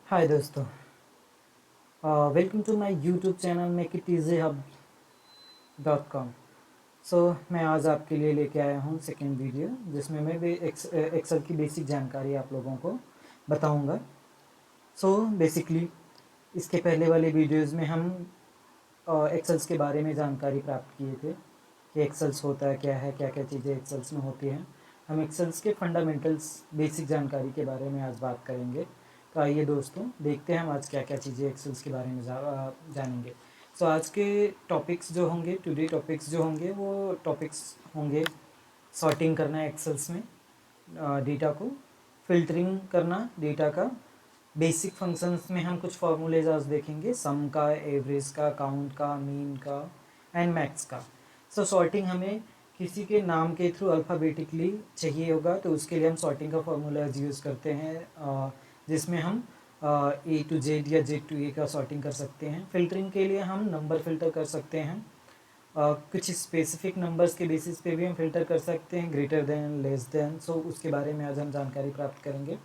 हाय दोस्तों, welcome to my YouTube channel makeitizyhub.com। मैं आज आपके लिए लेके आया हूँ सेकेंड वीडियो, जिसमें मैं भी एक्सेल की बेसिक जानकारी आप लोगों को बताऊँगा। बेसिकली इसके पहले वाले वीडियोज़ में हम एक्सेल्स के बारे में जानकारी प्राप्त किए थे कि एक्सेल्स होता है क्या है, क्या क्या चीज़ें एक्सेल्स में होती हैं। हम एक्सेल्स के फंडामेंटल्स बेसिक जानकारी के बारे में आज बात करेंगे। तो आइए दोस्तों, देखते हैं हम आज क्या क्या चीज़ें एक्सेल्स के बारे में जानेंगे। आज के टॉपिक्स जो होंगे, टुडे टॉपिक्स जो होंगे, वो टॉपिक्स होंगे सॉर्टिंग करना एक्सेल्स में डेटा को, फिल्टरिंग करना डेटा का, बेसिक फंक्शंस में हम कुछ फार्मूलेज आज देखेंगे, सम का, एवरेज का, काउंट का, मीन का एंड मैक्स का। सॉर्टिंग हमें किसी के नाम के थ्रू अल्फ़ाबेटिकली चाहिए होगा, तो उसके लिए हम सॉर्टिंग का फार्मूलाज यूज़ करते हैं, जिसमें हम ए टू जेड या जेड टू ए का सॉर्टिंग कर सकते हैं। फिल्टरिंग के लिए हम नंबर फिल्टर कर सकते हैं, कुछ स्पेसिफिक नंबर्स के बेसिस पे भी हम फिल्टर कर सकते हैं, ग्रेटर देन, लेस देन। उसके बारे में आज हम जानकारी प्राप्त करेंगे।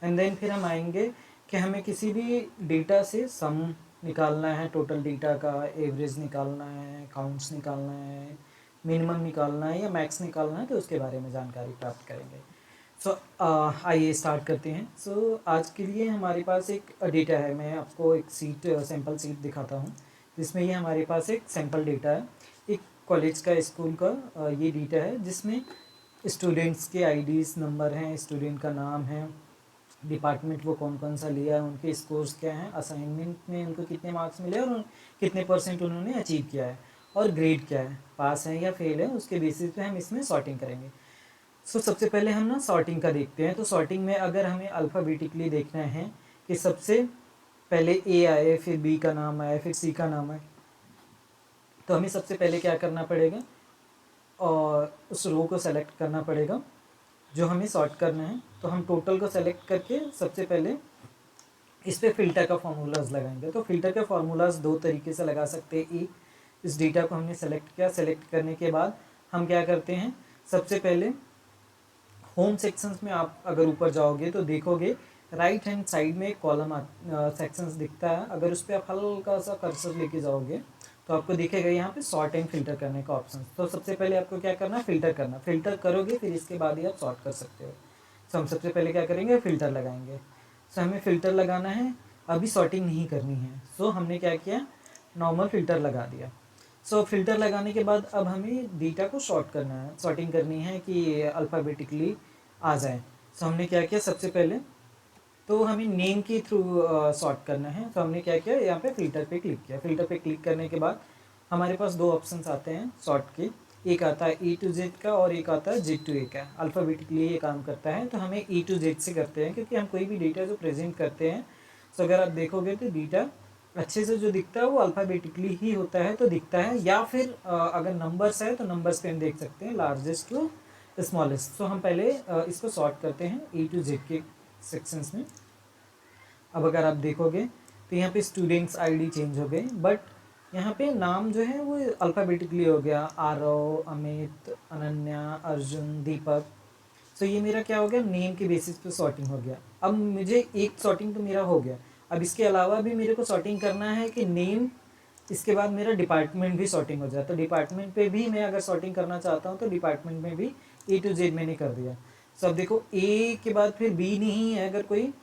एंड देन फिर हम आएंगे कि हमें किसी भी डेटा से सम निकालना है, टोटल डेटा का एवरेज निकालना है, काउंट्स निकालना है, मिनिमम निकालना है या मैक्स निकालना है, तो उसके बारे में जानकारी प्राप्त करेंगे। आइए स्टार्ट करते हैं। आज के लिए हमारे पास एक डेटा है। मैं आपको एक सैम्पल सीट दिखाता हूँ, जिसमें ये हमारे पास एक सैम्पल डेटा है, एक कॉलेज का, स्कूल का ये डेटा है, जिसमें स्टूडेंट्स के आईडीज़ नंबर हैं, स्टूडेंट का नाम है, डिपार्टमेंट वो कौन कौन सा लिया है, उनके स्कोर्स क्या हैं, असाइनमेंट में उनको कितने मार्क्स मिले और कितने परसेंट उन्होंने अचीव किया है, और ग्रेड क्या है, पास है या फेल है, उसके बेसिस पे हम इसमें सॉर्टिंग करेंगे। सबसे पहले हम ना सॉर्टिंग का देखते हैं। तो सॉर्टिंग में अगर हमें अल्फ़ाबेटिकली देखना है कि सबसे पहले ए आए, फिर बी का नाम आए, फिर सी का नाम आए, तो हमें सबसे पहले क्या करना पड़ेगा, और उस रो को सेलेक्ट करना पड़ेगा जो हमें सॉर्ट करना है। तो हम टोटल को सेलेक्ट करके सबसे पहले इस पर फिल्टर का फार्मूलाज लगाएंगे। तो फिल्टर के फार्मूलाज दो तरीके से लगा सकते हैं। एक, इस डेटा को हमने सेलेक्ट किया, सेलेक्ट करने के बाद हम क्या करते हैं, सबसे पहले होम सेक्शंस में आप अगर ऊपर जाओगे तो देखोगे राइट हैंड साइड में एक कॉलम सेक्शंस दिखता है। अगर उस पर आप हल्का सा कर्सर लेके जाओगे तो आपको दिखेगा यहाँ पे सॉर्ट एंड फिल्टर करने का ऑप्शन। तो सबसे पहले आपको क्या करना है, फिल्टर करना। फिल्टर करोगे फिर इसके बाद ही आप सॉर्ट कर सकते हो। हम सबसे पहले क्या करेंगे, फिल्टर लगाएंगे। हमें फ़िल्टर लगाना है, अभी सॉर्टिंग नहीं करनी है। हमने क्या किया, नॉर्मल फ़िल्टर लगा दिया। फ़िल्टर लगाने के बाद अब हमें डेटा को सॉर्ट करना है, सॉर्टिंग करनी है कि अल्फ़ाबेटिकली आ जाए। हमने क्या किया, सबसे पहले तो हमें नेम के थ्रू सॉर्ट करना है। तो हमने क्या किया, यहाँ पे फ़िल्टर पे क्लिक किया। फ़िल्टर पे क्लिक करने के बाद हमारे पास दो ऑप्शंस आते हैं सॉर्ट के। एक आता है ए टू जेड का और एक आता है जेड टू ए का। अल्फ़ाबेटिकली ये काम करता है। तो हमें ए टू जेड से करते हैं, क्योंकि हम कोई भी डेटा जो प्रेजेंट करते हैं, अगर आप देखोगे तो डेटा अच्छे से जो दिखता है वो अल्फ़ाबेटिकली ही होता है, तो दिखता है। या फिर अगर नंबर्स है तो नंबर्स पे हम देख सकते हैं लार्जेस्ट टू स्मॉलेस्ट। हम पहले इसको सॉर्ट करते हैं ए टू जेड के सेक्शंस में। अब अगर आप देखोगे तो यहाँ पे स्टूडेंट्स आईडी चेंज हो गए, बट यहाँ पे नाम जो है वो अल्फ़ाबेटिकली हो गया, आरव, अमित, अनन्या, अर्जुन, दीपक। ये मेरा क्या हो गया, नेम के बेसिस पे सॉर्टिंग हो गया। अब मुझे एक सॉर्टिंग तो मेरा हो गया। अब इसके अलावा भी मेरे को सॉर्टिंग करना है कि नेम, इसके बाद मेरा डिपार्टमेंट भी सॉर्टिंग हो जाए। तो डिपार्टमेंट पे भी मैं अगर सॉर्टिंग करना चाहता हूँ तो डिपार्टमेंट में भी ए टू जेड मैंने कर दिया। अब देखो, ए के बाद फिर बी नहीं है अगर कोई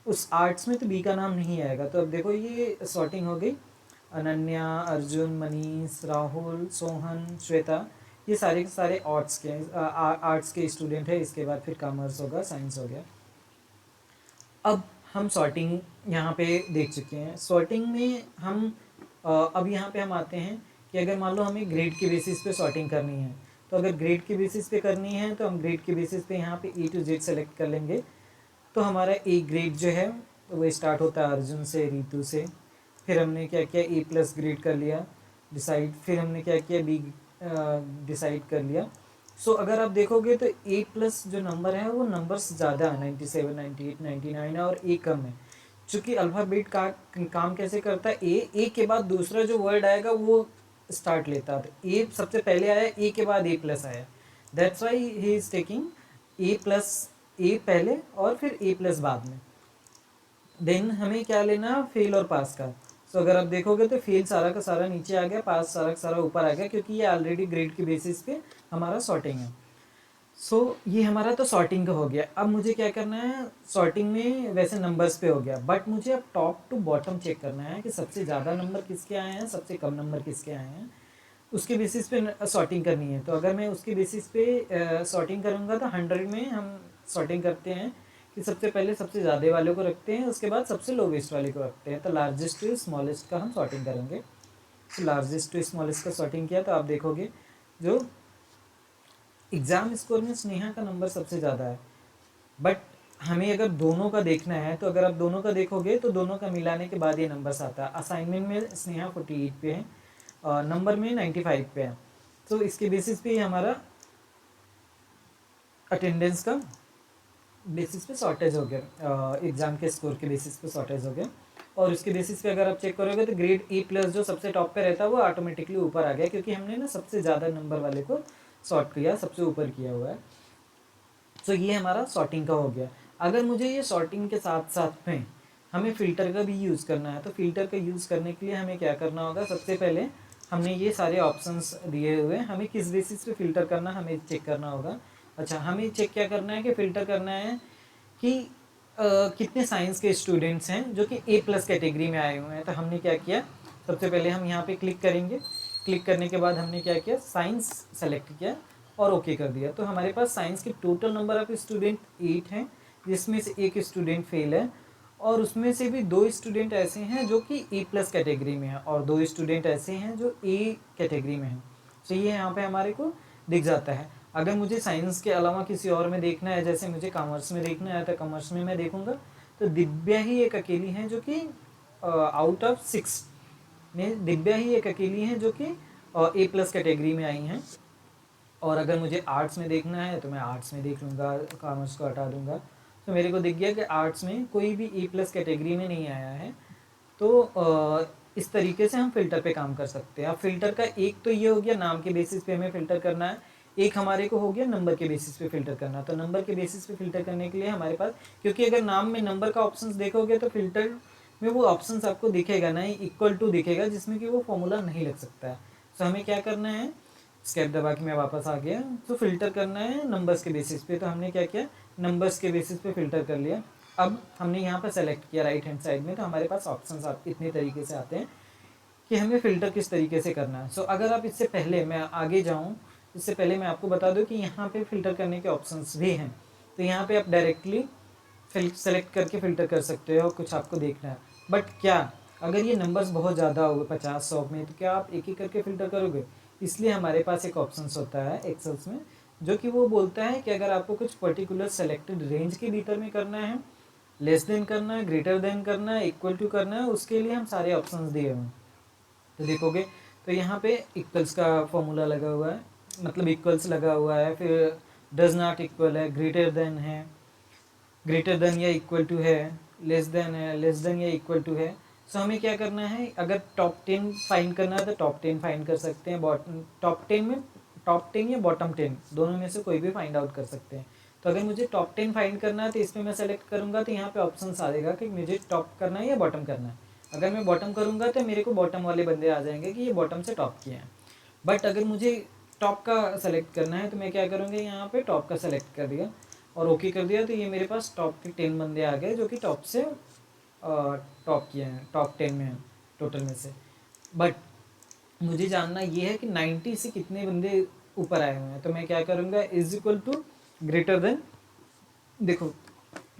उस आर्ट्स में, तो बी का नाम नहीं आएगा। तो अब देखो ये सॉर्टिंग हो गई, अनन्या, अर्जुन, मनीष, राहुल, सोहन, श्वेता, ये सारे के सारे आर्ट्स के स्टूडेंट है। इसके बाद फिर कॉमर्स होगा, साइंस हो गया। अब हम सॉर्टिंग यहाँ पे देख चुके हैं। सॉर्टिंग में हम अब यहाँ पे हम आते हैं कि अगर मान लो हमें ग्रेड के बेसिस पे सॉर्टिंग करनी है, तो अगर ग्रेड के बेसिस पे करनी है तो हम ग्रेड के बेसिस पे यहाँ पे ए टू जेड सेलेक्ट कर लेंगे। तो हमारा ए ग्रेड जो है वो स्टार्ट होता है अर्जुन से, रितु से। फिर हमने क्या किया, ए प्लस ग्रेड कर लिया डिसाइड। फिर हमने क्या किया, बी डिसाइड कर लिया। अगर आप देखोगे तो ए प्लस जो नंबर है वो नंबर्स ज़्यादा है, 97, 98, 99 है, और ए कम है। चूँकि अल्फ़ाबेट का काम कैसे करता है, ए के बाद दूसरा जो वर्ड आएगा वो स्टार्ट लेता है। तो ए सबसे पहले आया, ए के बाद ए प्लस आया। That's why he is taking A plus, A पहले और फिर ए प्लस बाद में। देन हमें क्या लेना, फेल और पास का। सो अगर आप देखोगे तो फेल सारा का सारा नीचे आ गया, पास सारा का सारा ऊपर आ गया, क्योंकि ये ऑलरेडी ग्रेड के बेसिस पे हमारा सॉर्टिंग है। सो ये हमारा तो सॉर्टिंग का हो गया। अब मुझे क्या करना है, सॉर्टिंग में वैसे नंबर्स पे हो गया, बट मुझे अब टॉप टू बॉटम चेक करना है कि सबसे ज़्यादा नंबर किसके आए हैं, सबसे कम नंबर किसके आए हैं, उसके बेसिस पे सॉर्टिंग करनी है। तो अगर मैं उसके बेसिस पे सॉर्टिंग करूँगा तो 100 में हम सॉर्टिंग करते हैं कि सबसे पहले सबसे ज़्यादा वाले को रखते हैं, उसके बाद सबसे लोवेस्ट वाले को रखते हैं। तो लार्जेस्ट टू स्मॉलेस्ट का हम सॉर्टिंग करेंगे। तो लार्जेस्ट टू स्मॉलेस्ट का सॉर्टिंग किया तो आप देखोगे जो एग्ज़ाम स्कोर में स्नेहा का नंबर सबसे ज़्यादा है। बट हमें अगर दोनों का देखना है तो अगर आप दोनों का देखोगे तो दोनों का मिलाने के बाद ये नंबर्स आता है। असाइनमेंट में स्नेहा 48 पे है और नंबर में 95 पे है। तो इसके बेसिस पे हमारा अटेंडेंस का बेसिस पे शॉर्टेज हो गया, एग्ज़ाम के स्कोर के बेसिस पे शॉर्टेज हो गया। और उसके बेसिस पे अगर आप चेक करोगे तो ग्रेड A+ जो सबसे टॉप पे रहता है वो ऑटोमेटिकली ऊपर आ गया, क्योंकि हमने ना सबसे ज़्यादा नंबर वाले को सॉर्ट किया, सबसे ऊपर किया हुआ है। तो ये हमारा सॉर्टिंग का हो गया। अगर मुझे ये सॉर्टिंग के साथ साथ में हमें फ़िल्टर का भी यूज़ करना है, तो फ़िल्टर का यूज़ करने के लिए हमें क्या करना होगा, सबसे पहले हमने ये सारे ऑप्शंस दिए हुए हैं, हमें किस बेसिस पे फ़िल्टर करना हमें चेक करना होगा। अच्छा, हमें चेक क्या करना है कि फ़िल्टर करना है कि कितने साइंस के स्टूडेंट्स हैं जो कि A+ कैटेगरी में आए हुए हैं। तो हमने क्या किया, सबसे पहले हम यहाँ पे क्लिक करेंगे। क्लिक करने के बाद हमने क्या किया, साइंस सेलेक्ट किया और ओके कर दिया। तो हमारे पास साइंस के टोटल नंबर ऑफ स्टूडेंट 8 हैं, जिसमें से एक स्टूडेंट फेल है, और उसमें से भी 2 स्टूडेंट ऐसे हैं जो कि A+ कैटेगरी में है, और 2 स्टूडेंट ऐसे हैं जो A कैटेगरी में हैं। तो ये यहाँ पे हमारे को दिख जाता है। अगर मुझे साइंस के अलावा किसी और में देखना है, जैसे मुझे कॉमर्स में देखना है, तो कॉमर्स में मैं देखूँगा तो दिव्या ही एक अकेली है जो कि आउट ऑफ 6 में दिव्या ही एक अकेली है जो कि A+ कैटेगरी में आई हैं। और अगर मुझे आर्ट्स में देखना है तो मैं आर्ट्स में देख लूँगा, कॉमर्स को हटा दूँगा। तो मेरे को दिख गया कि आर्ट्स में कोई भी A+ कैटेगरी में नहीं आया है। तो इस तरीके से हम फ़िल्टर पे काम कर सकते हैं। अब फ़िल्टर का एक तो ये हो गया, नाम के बेसिस पे हमें फ़िल्टर करना है, एक हमारे को हो गया नंबर के बेसिस पे फ़िल्टर करना। तो नंबर के बेसिस पे फ़िल्टर करने के लिए हमारे पास, क्योंकि अगर नाम में नंबर का ऑप्शंस देखोगे तो फ़िल्टर में वो ऑप्शंस आपको दिखेगा ना, इक्वल टू दिखेगा, जिसमें कि वो फॉर्मूला नहीं लग सकता है। तो हमें क्या करना है, स्केप दबा के मैं वापस आ गया। तो फ़िल्टर करना है नंबर्स के बेसिस पे। तो हमने क्या किया, नंबर्स के बेसिस पे फ़िल्टर कर लिया। अब हमने यहाँ पर सेलेक्ट किया राइट हैंड साइड में, तो हमारे पास ऑप्शंस इतने तरीके से आते हैं कि हमें फ़िल्टर किस तरीके से करना है। सो अगर आप इससे पहले मैं आगे जाऊँ, इससे पहले मैं आपको बता दूँ कि यहाँ पे फ़िल्टर करने के ऑप्शंस भी हैं। तो यहाँ पे आप डायरेक्टली सेलेक्ट करके फ़िल्टर कर सकते हो, कुछ आपको देखना है। बट क्या अगर ये नंबर्स बहुत ज़्यादा हो गए 50-100 में, तो क्या आप एक एक करके फ़िल्टर करोगे? इसलिए हमारे पास एक ऑप्शंस होता है एक्सेल्स में, जो कि वो बोलता है कि अगर आपको कुछ पर्टिकुलर सेलेक्टेड रेंज के भीतर में करना है, लेस देन करना है, ग्रेटर देन करना है, इक्वल टू करना है, उसके लिए हम सारे ऑप्शंस दिए हुए हैं। तो देखोगे तो यहाँ पे इक्वल्स का फॉर्मूला लगा हुआ है, मतलब इक्वल्स लगा हुआ है, फिर डज नॉट इक्वल है, ग्रेटर देन है, ग्रेटर देन या इक्वल टू है, लेस देन है, लेस देन या इक्वल टू है। सो हमें क्या करना है, अगर टॉप 10 फाइंड करना है तो टॉप 10 फाइंड कर सकते हैं, टॉप 10 में टॉप 10 या बॉटम 10 दोनों में से कोई भी फाइंड आउट कर सकते हैं। तो अगर मुझे टॉप 10 फाइंड करना है तो इसमें मैं सेलेक्ट करूँगा, तो यहाँ पे ऑप्शन आ जाएगा कि मुझे टॉप करना है या बॉटम करना है। अगर मैं बॉटम करूँगा तो मेरे को बॉटम वाले बंदे आ जाएंगे कि ये बॉटम से टॉप किए हैं। बट अगर मुझे टॉप का सेलेक्ट करना है तो मैं क्या करूँगा, यहाँ पे टॉप का सेलेक्ट कर दिया और ओके कर दिया, तो ये मेरे पास टॉप के 10 बंदे आ गए जो कि टॉप से टॉप किए हैं, टॉप 10 में हैं टोटल में से। बट मुझे जानना ये है कि 90 से कितने बंदे ऊपर आए हुए हैं। तो मैं क्या करूँगा, is equal to greater than, देखो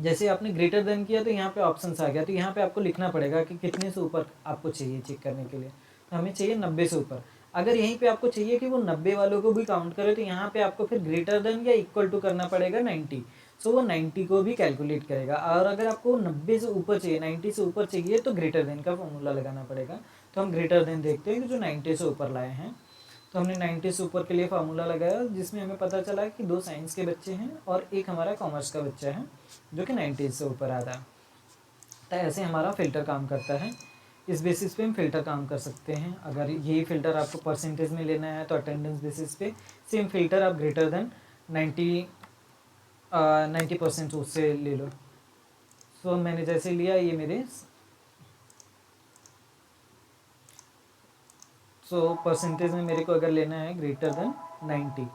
जैसे आपने ग्रेटर देन किया तो यहाँ पे ऑप्शंस आ गया, तो यहाँ पे आपको लिखना पड़ेगा कि कितने से ऊपर आपको चाहिए चेक करने के लिए। तो हमें चाहिए 90 से ऊपर। अगर यहीं पे आपको चाहिए कि वो 90 वालों को भी काउंट करे, तो यहाँ पे आपको फिर ग्रेटर देन या इक्वल टू करना पड़ेगा 90। सो वो 90 को भी कैलकुलेट करेगा। और अगर आपको 90 से ऊपर चाहिए, 90 से ऊपर चाहिए, तो ग्रेटर देन का फॉर्मूला लगाना पड़ेगा। तो हम ग्रेटर देन देखते हैं कि जो 90 से ऊपर लाए हैं। तो हमने 90 से ऊपर के लिए फार्मूला लगाया, जिसमें हमें पता चला कि 2 साइंस के बच्चे हैं और एक हमारा कॉमर्स का बच्चा है जो कि 90 से ऊपर आ रहा है। तो ऐसे हमारा फ़िल्टर काम करता है। इस बेसिस पे हम फ़िल्टर काम कर सकते हैं। अगर यही फ़िल्टर आपको परसेंटेज में लेना है तो अटेंडेंस बेसिस पे सेम फ़िल्टर आप ग्रेटर देन 90% उससे ले लो। सो मैंने जैसे लिया ये मेरे परसेंटेज में मेरे को अगर लेना है ग्रेटर देन 90।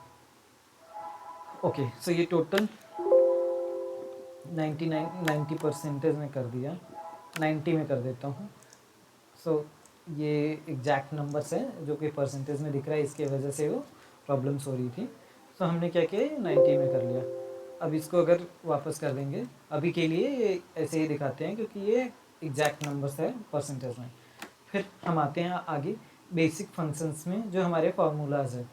ओके, सो ये टोटल 90 परसेंटेज में कर दिया, 90 में कर देता हूँ। सो ये एग्जैक्ट नंबर्स है जो कि परसेंटेज में दिख रहा है, इसके वजह से वो प्रॉब्लम्स हो रही थी। सो हमने क्या किया, 90 में कर लिया। अब इसको अगर वापस कर देंगे, अभी के लिए ये ऐसे ही दिखाते हैं क्योंकि ये एग्जैक्ट नंबर्स है परसेंटेज में। फिर हम आते हैं आगे बेसिक फंक्शंस में, जो हमारे फार्मूलाज है।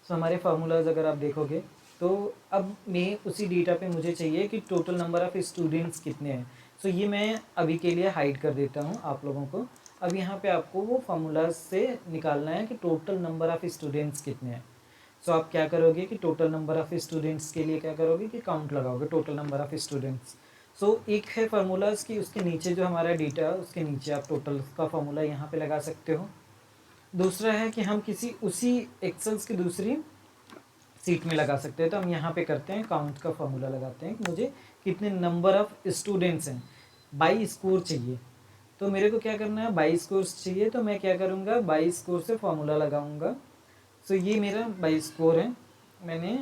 सो हमारे फार्मूलाज अगर आप देखोगे तो अब मैं उसी डेटा पे मुझे चाहिए कि टोटल नंबर ऑफ़ स्टूडेंट्स कितने हैं। सो ये मैं अभी के लिए हाइड कर देता हूँ आप लोगों को। अब यहाँ पे आपको वो फार्मूलाज से निकालना है कि टोटल नंबर ऑफ़ स्टूडेंट्स कितने हैं। सो आप क्या करोगे कि टोटल नंबर ऑफ़ स्टूडेंट्स के लिए क्या करोगे कि काउंट लगाओगे टोटल नंबर ऑफ़ स्टूडेंट्स। सो एक है फार्मूलाज की, उसके नीचे जो हमारा डेटा है उसके नीचे आप टोटल का फार्मूला यहाँ पे लगा सकते हो। दूसरा है कि हम किसी उसी एक्सेल्स की दूसरी सीट में लगा सकते हैं। तो हम यहाँ पे करते हैं काउंट का फॉर्मूला लगाते हैं कि मुझे कितने नंबर ऑफ़ स्टूडेंट्स हैं, बाई स्कोर चाहिए। तो मेरे को क्या करना है, बाई स्कोर्स चाहिए। तो मैं क्या करूँगा, बाई स्कोर से फॉर्मूला लगाऊंगा। सो ये मेरा बाई स्कोर है। मैंने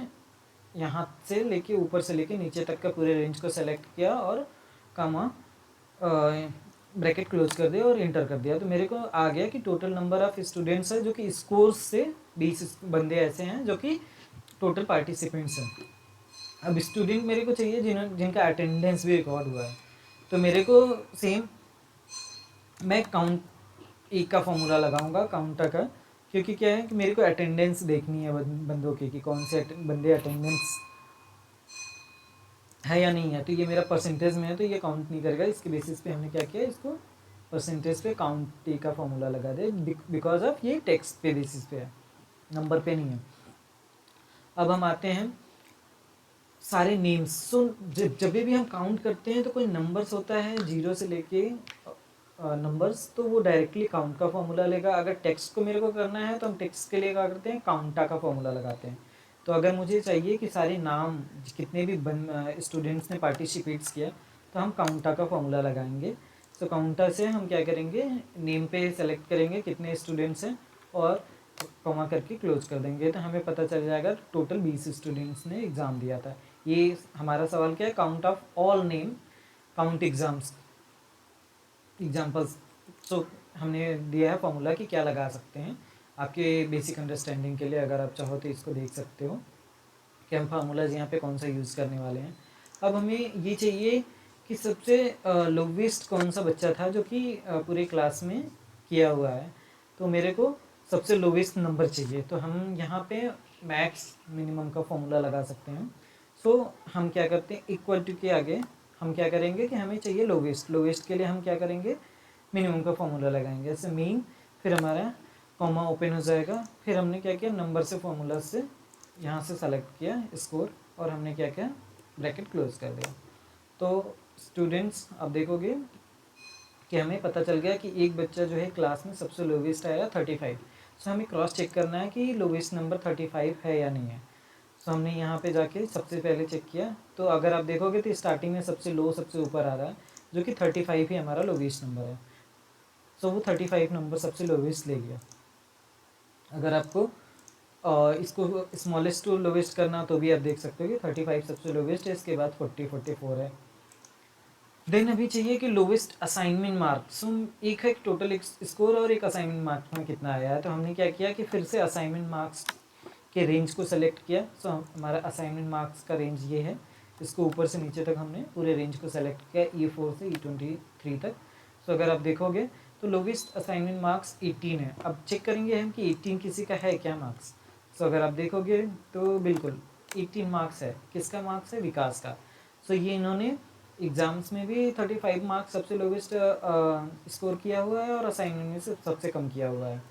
यहाँ से लेके ऊपर से लेके नीचे तक का पूरे रेंज को सेलेक्ट किया और कामा ब्रैकेट क्लोज कर दिया और इंटर कर दिया। तो मेरे को आ गया कि टोटल नंबर ऑफ़ स्टूडेंट्स है जो कि स्कोर्स से 20 बंदे ऐसे हैं जो कि टोटल पार्टिसिपेंट्स हैं। अब स्टूडेंट मेरे को चाहिए जिनका अटेंडेंस भी रिकॉर्ड हुआ है। तो मेरे को सेम मैं काउंट एक का फॉर्मूला लगाऊंगा काउंटा का, क्योंकि क्या है कि मेरे को अटेंडेंस देखनी है बंदों की कि कौन से बंदे अटेंडेंस है या नहीं है। तो ये मेरा परसेंटेज में है तो ये काउंट नहीं करेगा। इसके बेसिस पे हमने क्या किया, इसको परसेंटेज पे काउंट टी का फॉर्मूला लगा दे, बिकॉज ऑफ ये टेक्स्ट पे बेसिस पे है, नंबर पे नहीं है। अब हम आते हैं सारे नेम्स। सो जब भी हम काउंट करते हैं तो कोई नंबर्स होता है 0 से लेके नंबर्स, तो वो डायरेक्टली काउंट का फॉर्मूला लेगा। अगर टेक्स्ट को मेरे को करना है तो हम टेक्स्ट के लिए क्या करते हैं, काउंटा का फॉर्मूला लगाते हैं। तो अगर मुझे चाहिए कि सारे नाम कितने भी स्टूडेंट्स ने पार्टिसिपेट्स किया तो हम काउंटा का फॉर्मूला लगाएंगे। सो काउंटा से हम क्या करेंगे, नेम पे सेलेक्ट करेंगे कितने स्टूडेंट्स हैं और कॉमा करके क्लोज कर देंगे। तो हमें पता चल जाएगा टोटल 20 स्टूडेंट्स ने एग्ज़ाम दिया था। ये हमारा सवाल क्या है, count of all name count examples. So हमने दिया है फॉर्मूला कि क्या लगा सकते हैं। आपके बेसिक अंडरस्टैंडिंग के लिए अगर आप चाहो तो इसको देख सकते हो कि हम फार्मूलाज यहाँ पे कौन सा यूज़ करने वाले हैं। अब हमें ये चाहिए कि सबसे लोवेस्ट कौन सा बच्चा था जो कि पूरे क्लास में किया हुआ है। तो मेरे को सबसे लोवेस्ट नंबर चाहिए। तो हम यहाँ पे मैक्स मिनिमम का फॉर्मूला लगा सकते हैं। सो हम क्या करते हैं, इक्वल टू के आगे हम क्या करेंगे कि हमें चाहिए लोवेस्ट के लिए हम क्या करेंगे, मिनिमम का फॉर्मूला लगाएंगे। जैसे मीन, फिर हमारा कॉमा ओपन हो जाएगा। फिर हमने क्या किया, नंबर से फॉर्मूला से यहाँ से सेलेक्ट किया स्कोर और हमने क्या किया, ब्रैकेट क्लोज कर दिया। तो स्टूडेंट्स अब देखोगे कि हमें पता चल गया कि एक बच्चा जो है क्लास में सबसे लोवेस्ट आया 35। सो हमें क्रॉस चेक करना है कि लोवेस्ट नंबर 35 है या नहीं है। सो हमने यहाँ पे जाके सबसे पहले चेक किया। तो अगर आप देखोगे तो स्टार्टिंग में सबसे लो सबसे ऊपर आ रहा है जो कि 35 ही हमारा लोवेस्ट नंबर है। सो वो 35 नंबर सबसे लोवेस्ट ले गया। अगर आपको इसको स्मॉलेस्ट टू लोवेस्ट करना तो भी आप देख सकते हो कि 35 सबसे लोवेस्ट है, इसके बाद 44 है। देन अभी चाहिए कि लोवेस्ट असाइनमेंट मार्क्स। एक है टोटल स्कोर और एक असाइनमेंट मार्क्स में कितना आया है। तो हमने क्या किया कि फिर से असाइनमेंट मार्क्स के रेंज को सेलेक्ट किया। सो हमारा असाइनमेंट मार्क्स का रेंज ये है। इसको ऊपर से नीचे तक हमने पूरे रेंज को सेलेक्ट किया, E4 से E23 तक। सो अगर आप देखोगे तो लोवेस्ट असाइनमेंट मार्क्स 18 है। अब चेक करेंगे हम कि 18 किसी का है क्या मार्क्स। सो अगर आप देखोगे तो बिल्कुल 18 मार्क्स है। किसका मार्क्स है, विकास का। सो ये इन्होंने एग्ज़ाम्स में भी 35 मार्क्स सबसे लोवेस्ट स्कोर किया हुआ है और असाइनमेंट में से सबसे कम किया हुआ है।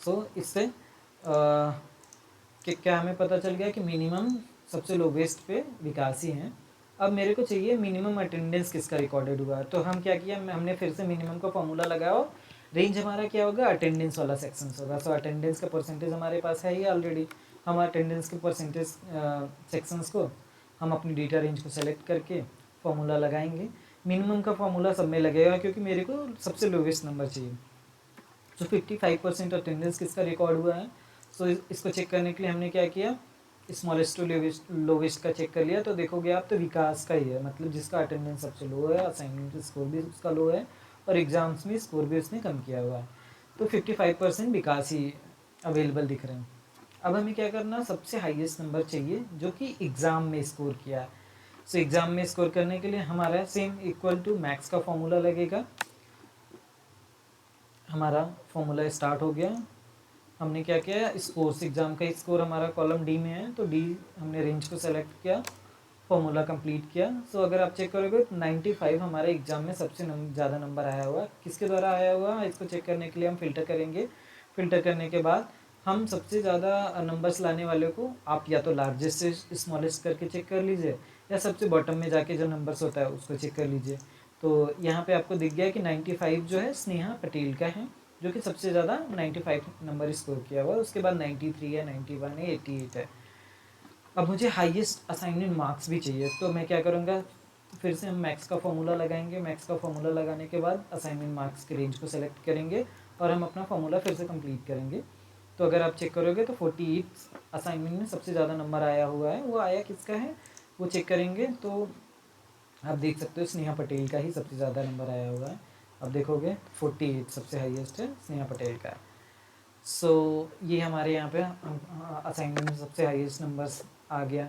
सो इससे कि क्या हमें पता चल गया कि मिनिमम सबसे लोवेस्ट पे विकास ही हैं। अब मेरे को चाहिए मिनिमम अटेंडेंस किसका रिकॉर्डेड हुआ है। तो हम क्या किया, हमने फिर से मिनिमम का फॉर्मूला लगाया और रेंज हमारा क्या होगा, अटेंडेंस वाला सेक्शन होगा। सो अटेंडेंस का परसेंटेज हमारे पास है ही ऑलरेडी। हम अटेंडेंस के परसेंटेज सेक्शंस को हम अपनी डेटा रेंज को सेलेक्ट करके फॉर्मूला लगाएंगे। मिनिमम का फॉर्मूला सब में लगेगा क्योंकि मेरे को सबसे लोवेस्ट नंबर चाहिए। तो 55% अटेंडेंस किसका रिकॉर्ड हुआ है। सो इसको चेक करने के लिए हमने क्या किया, स्मॉलेस्ट टू लोवेस्ट का चेक कर लिया। तो देखोगे आप तो विकास का ही है, मतलब जिसका अटेंडेंस सबसे लो है, असाइनमेंट स्कोर भी उसका लो है और एग्जाम्स में स्कोर भी उसने कम किया हुआ है। तो 55% विकास ही अवेलेबल दिख रहे हैं। अब हमें क्या करना, सबसे हाईएस्ट नंबर चाहिए जो कि एग्ज़ाम में स्कोर किया है। सो एग्ज़ाम में स्कोर करने के लिए हमारा सेम इक्वल टू मैक्स का फॉर्मूला लगेगा। हमारा फॉर्मूला स्टार्ट हो गया। हमने क्या किया, स्कोर्स, एग्ज़ाम का स्कोर हमारा कॉलम डी में है तो डी हमने रेंज को सेलेक्ट किया, फॉर्मूला कंप्लीट किया। सो अगर आप चेक करोगे तो 95 हमारे एग्जाम में सबसे ज़्यादा नंबर आया हुआ। किसके द्वारा आया हुआ, इसको चेक करने के लिए हम फिल्टर करेंगे। फिल्टर करने के बाद हम सबसे ज़्यादा नंबर्स लाने वाले को आप या तो लार्जेस्ट से स्मॉलेस्ट करके चेक कर लीजिए या सबसे बॉटम में जाके जो नंबर्स होता है उसको चेक कर लीजिए। तो यहाँ पे आपको दिख गया कि 95 जो है स्नेहा पटेल का है, जो कि सबसे ज़्यादा 95 नंबर स्कोर किया हुआ है। उसके बाद 93 है, 91 है, 88 है। अब मुझे हाईएस्ट असाइनमेंट मार्क्स भी चाहिए, तो मैं क्या करूँगा, फिर से हम मैक्स का फॉर्मूला लगाएंगे। मैक्स का फॉर्मूला लगाने के बाद असाइनमेंट मार्क्स के रेंज को सेलेक्ट करेंगे और हम अपना फॉर्मूला फिर से कंप्लीट करेंगे। तो अगर आप चेक करोगे तो 48 असाइनमेंट में सबसे ज़्यादा नंबर आया हुआ है, वो आया किसका है वो चेक करेंगे। तो आप देख सकते हो स्नेहा पटेल का ही सबसे ज़्यादा नंबर आया हुआ है। अब देखोगे 48 सबसे हाईएस्ट है स्नेहा पटेल का। सो ये हमारे यहाँ पे असाइनमेंट में सबसे हाईएस्ट नंबर्स आ गया,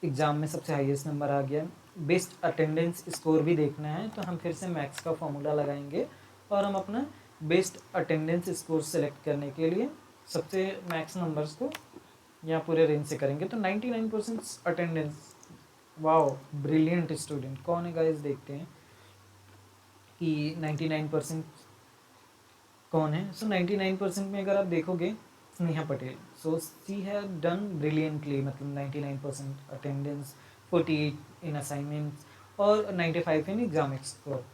एग्ज़ाम में सबसे हाईएस्ट नंबर आ गया। बेस्ट अटेंडेंस स्कोर भी देखना है तो हम फिर से मैक्स का फॉर्मूला लगाएंगे और हम अपना बेस्ट अटेंडेंस स्कोर सेलेक्ट करने के लिए सबसे मैक्स नंबर्स को यहाँ पूरे रेंज से करेंगे। तो 99% अटेंडेंस, वाओ ब्रिलियंट स्टूडेंट कौन है गाइस, देखते हैं कि 99% कौन है। सो 99% में अगर आप देखोगे स्नेहा पटेल, सो सी हैव डन ब्रिलियंटली, मतलब 99% अटेंडेंस, 48 इन असाइनमेंट्स और 95 इन एग्जाम स्कोर।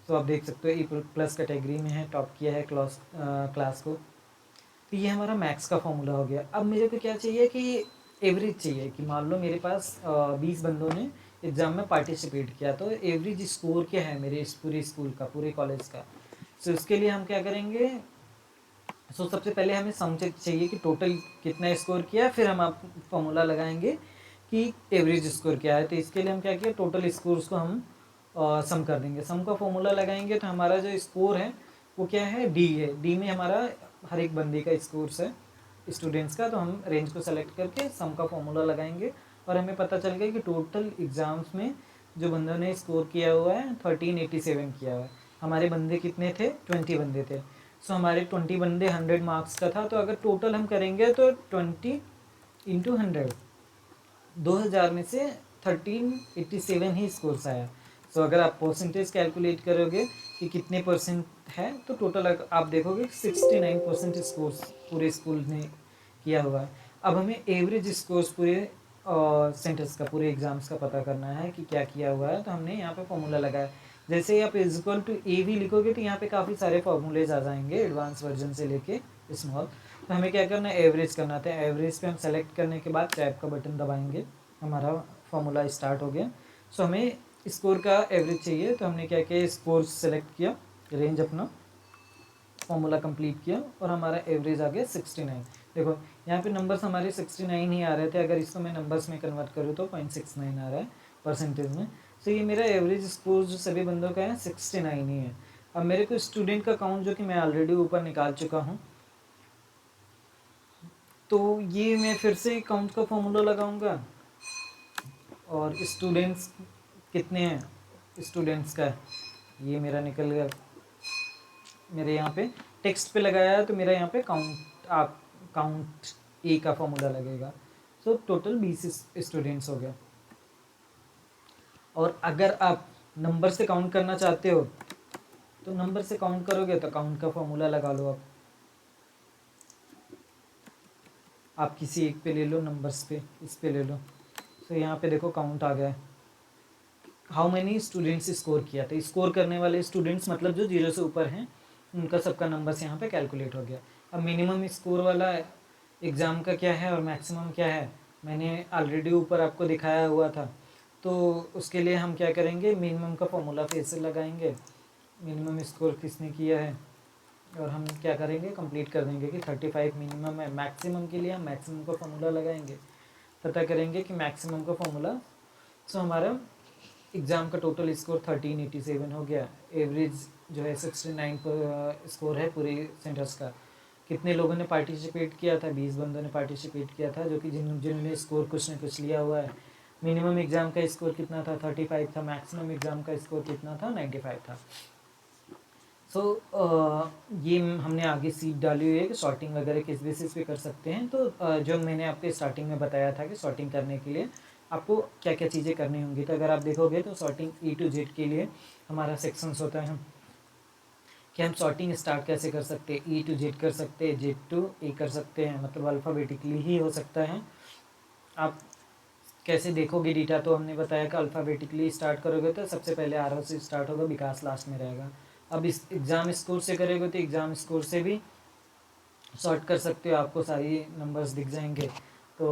सो आप देख सकते हो E+ कैटेगरी में है, टॉप किया है क्लास को। तो ये हमारा मैक्स का फॉर्मूला हो गया। अब मेरे को क्या चाहिए कि एवरेज चाहिए, कि मान लो मेरे पास 20 बंदों ने एग्ज़ाम में पार्टिसिपेट किया, तो एवरेज स्कोर क्या है मेरे इस पूरे स्कूल का, पूरे कॉलेज का। सो इसके लिए हम क्या करेंगे, सो सबसे पहले हमें सम चाहिए कि टोटल कितना स्कोर किया, फिर हम आप फॉर्मूला लगाएंगे कि एवरेज स्कोर क्या है। तो इसके लिए हम क्या किया, टोटल स्कोर्स को हम सम कर देंगे। सम का फॉर्मूला लगाएंगे तो हमारा जो स्कोर है वो क्या है, डी है। डी में हमारा हर एक बंदे का स्कोर्स है स्टूडेंट्स का। तो हम रेंज को सेलेक्ट करके सम का फॉर्मूला लगाएंगे और हमें पता चल गया कि टोटल एग्ज़ाम्स में जो बंदों ने स्कोर किया हुआ है 1387 किया हुआ है। हमारे बंदे कितने थे, 20 बंदे थे। सो हमारे 20 बंदे 100 मार्क्स का था, तो अगर टोटल हम करेंगे तो 20 इंटू 100, 2000 में से 1387 ही स्कोर्स आया। सो अगर आप परसेंटेज कैलकुलेट करोगे कि कितने परसेंट है, तो टोटल आप देखोगे 69% स्कोर्स पूरे स्कूल ने किया हुआ है। अब हमें एवरेज स्कोर्स पूरे सेंटर्स का, पूरे एग्जाम्स का पता करना है कि क्या किया हुआ है। तो हमने यहाँ पे फॉर्मूला लगाया। जैसे आप इक्वल टू ए भी लिखोगे तो यहाँ पे काफ़ी सारे फॉर्मूलेज आ जाएंगे एडवांस वर्जन से लेके स्मॉल। तो हमें क्या करना है, एवरेज करना था। एवरेज पे हम सेलेक्ट करने के बाद टैब का बटन दबाएंगे, हमारा फॉर्मूला स्टार्ट हो गया। सो हमें स्कोर का एवरेज चाहिए, तो हमने क्या किया, स्कोर सेलेक्ट किया, रेंज अपना फॉर्मूला कंप्लीट किया और हमारा एवरेज आ गया 69। देखो यहाँ पे नंबर्स हमारे 69 ही आ रहे थे, अगर इसको मैं नंबर्स में कन्वर्ट करूँ तो 0.69 आ रहा है परसेंटेज में। तो ये मेरा एवरेज स्कोर जो सभी बंदों का है 69 ही है। अब मेरे को स्टूडेंट का काउंट जो कि मैं ऑलरेडी ऊपर निकाल चुका हूँ, तो ये मैं फिर से काउंट का फॉर्मूला लगाऊंगा और स्टूडेंट्स कितने हैं, स्टूडेंट्स का ये मेरा निकल गया। मेरे यहाँ पे टेक्स्ट पे लगाया है तो मेरा यहाँ पे काउंट ए का फॉर्मूला लगेगा। सो टोटल 20 स्टूडेंट्स हो गया। और अगर आप नंबर से काउंट करना चाहते हो तो नंबर से काउंट करोगे तो काउंट का फॉर्मूला लगा लो। आप किसी एक पे ले लो, नंबर्स पे इस पे ले लो। तो यहाँ पे देखो काउंट आ गया है, हाउ मैनी स्टूडेंट्स स्कोर किया था। स्कोर करने वाले स्टूडेंट्स मतलब जो 0 से ऊपर हैं, उनका सबका नंबर्स यहाँ पे कैलकुलेट हो गया। अब मिनिमम स्कोर वाला एग्ज़ाम का क्या है और मैक्सिमम क्या है, मैंने ऑलरेडी ऊपर आपको दिखाया हुआ था। तो उसके लिए हम क्या करेंगे, मिनिमम का फॉर्मूला फिर से लगाएंगे, मिनिमम स्कोर किसने किया है, और हम क्या करेंगे, कंप्लीट कर देंगे कि 35 मिनिमम है। मैक्सिमम के लिए हम मैक्सिमम का फॉर्मूला लगाएंगे, पता करेंगे कि मैक्सिमम का फॉर्मूला, सो हमारा एग्ज़ाम का टोटल स्कोर 1387 हो गया। एवरेज जो है 69 पर स्कोर है पूरे सेंटर्स का। कितने लोगों ने पार्टिसिपेट किया था, 20 बंदों ने पार्टिसिपेट किया था, जो कि जिन्होंने स्कोर कुछ न कुछ लिया हुआ है। मिनिमम एग्ज़ाम का स्कोर कितना था, 35 था। मैक्सिमम एग्ज़ाम का स्कोर कितना था, 95 था। सो ये हमने आगे सीट डाली हुई है कि सॉर्टिंग वगैरह किस बेसिस पे कर सकते हैं। तो जो मैंने आपके स्टार्टिंग में बताया था कि सॉर्टिंग करने के लिए आपको क्या क्या चीज़ें करनी होंगी, तो अगर आप देखोगे तो सॉर्टिंग E to Z के लिए हमारा सेक्शंस होता है कि हम सॉर्टिंग स्टार्ट कैसे कर सकते हैं। E to Z कर सकते हैं, Z to A कर सकते हैं, मतलब अल्फ़ाबेटिकली ही हो सकता है। आप कैसे देखोगे डेटा, तो हमने बताया कि अल्फ़ाबेटिकली स्टार्ट करोगे तो सबसे पहले आरव से स्टार्ट होगा, विकास लास्ट में रहेगा। अब इस एग्ज़ाम स्कोर से करोगे तो एग्ज़ाम स्कोर से भी सॉर्ट कर सकते हो, आपको सारी नंबर्स दिख जाएंगे। तो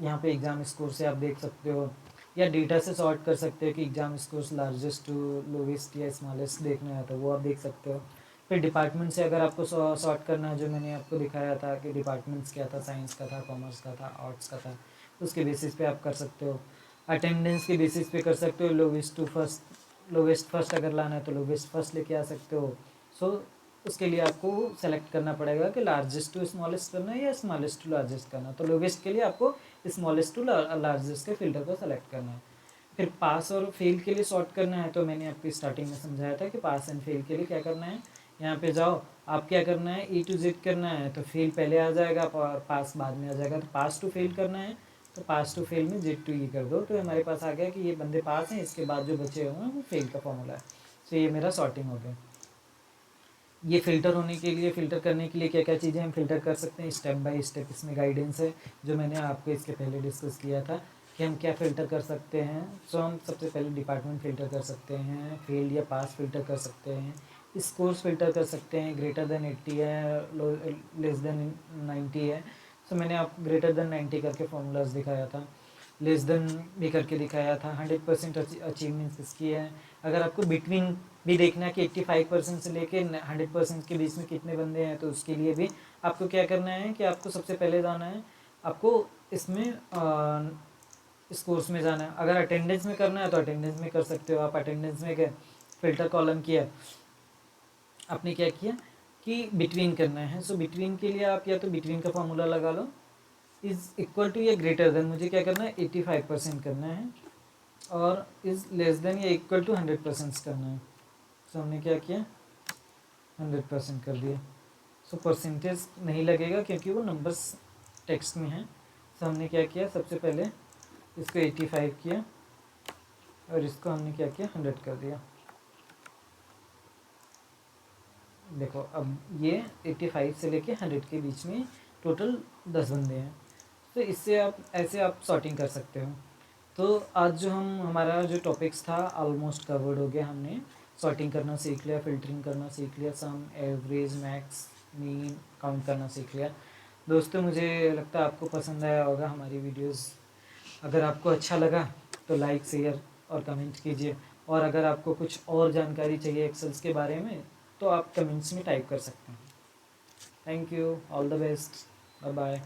यहाँ पे एग्ज़ाम स्कोर से आप देख सकते हो, या डेटा से सॉर्ट कर सकते हो कि exam score largest to lowest या स्मॉलेस्ट देखना है तो वो आप देख सकते हो। फिर डिपार्टमेंट से अगर आपको सॉर्ट करना है, जो मैंने आपको दिखाया था कि डिपार्टमेंट्स क्या था, साइंस का था, कॉमर्स का था, आर्ट्स का था, उसके बेसिस पे आप कर सकते हो। अटेंडेंस के बेसिस पे कर सकते हो, lowest to first, lowest first अगर लाना है तो लोवेस्ट फर्स्ट लेके आ सकते हो। सो उसके लिए आपको सेलेक्ट करना पड़ेगा कि लार्जेस्ट टू स्मॉलेस्ट करना है या स्मॉलेस्ट टू लार्जेस्ट करना है। तो लोवेस्ट के लिए आपको स्मॉलेस्ट टू लार्जेस्ट के फिल्टर को सेलेक्ट करना है। फिर पास और फेल के लिए सॉर्ट करना है, तो मैंने आपकी स्टार्टिंग में समझाया था कि पास एंड फेल के लिए क्या करना है। यहाँ पे जाओ, आप क्या करना है, E to Z करना है तो फेल पहले आ जाएगा, पास बाद में आ जाएगा। तो पास टू फेल करना है तो पास टू फेल में Z to E कर दो, तो हमारे पास आ गया कि ये बंदे पास हैं, इसके बाद जो बचे हुए हैं वो फेल का फॉर्मूला है। तो ये मेरा सॉर्टिंग हो गया। ये फ़िल्टर होने के लिए, फ़िल्टर करने के लिए क्या क्या चीज़ें हम फ़िल्टर कर सकते हैं, स्टेप बाय स्टेप इसमें गाइडेंस है, जो मैंने आपको इसके पहले डिस्कस किया था कि हम क्या फ़िल्टर कर सकते हैं। सो हम सबसे पहले डिपार्टमेंट फ़िल्टर कर सकते हैं, फेल्ड या पास फ़िल्टर कर सकते हैं, स्कोर्स फ़िल्टर कर सकते हैं, ग्रेटर देन 80 है, लेस देन 90 है। सो मैंने आप ग्रेटर देन 90 करके फॉर्मूलाज दिखाया था, लेस देन भी करके दिखाया था। 100% अचीवमेंट्स किसकी है। अगर आपको बिटवीन भी देखना है कि 85% से लेके 100% के बीच में कितने बंदे हैं, तो उसके लिए भी आपको क्या करना है कि आपको सबसे पहले जाना है, आपको इसमें इस कोर्स में जाना है। अगर अटेंडेंस में करना है तो अटेंडेंस में कर सकते हो आप। अटेंडेंस में क्या फ़िल्टर कॉलम किया, आपने क्या किया कि बिटवीन करना है। सो बिटवीन के लिए आप या तो बिटवीन का फॉर्मूला लगा लो, इज़ इक्वल टू या ग्रेटर देन, मुझे क्या करना है 85% करना है, और इज़ लेस देन या इक्वल टू 100% करना है। सो हमने क्या किया, 100% कर दिया। सो परसेंटेज नहीं लगेगा क्योंकि वो नंबर्स टेक्स्ट में है। सो हमने क्या किया, सबसे पहले इसको 85 किया और इसको हमने क्या किया, 100 कर दिया। देखो अब ये 85 से लेके 100 के बीच में टोटल 10 बंदे हैं। तो इससे आप ऐसे आप सॉर्टिंग कर सकते हो। तो आज जो हमारा जो टॉपिक्स था ऑलमोस्ट कवर्ड हो गया। हमने सॉर्टिंग करना सीख लिया, फिल्टरिंग करना सीख लिया, सम, एवरेज, मैक्स, मीन काउंट करना सीख लिया। दोस्तों मुझे लगता है आपको पसंद आया होगा हमारी वीडियोस। अगर आपको अच्छा लगा तो लाइक, शेयर और कमेंट कीजिए, और अगर आपको कुछ और जानकारी चाहिए एक्सेल्स के बारे में तो आप कमेंट्स में टाइप कर सकते हैं। Thank you, all the best, bye bye.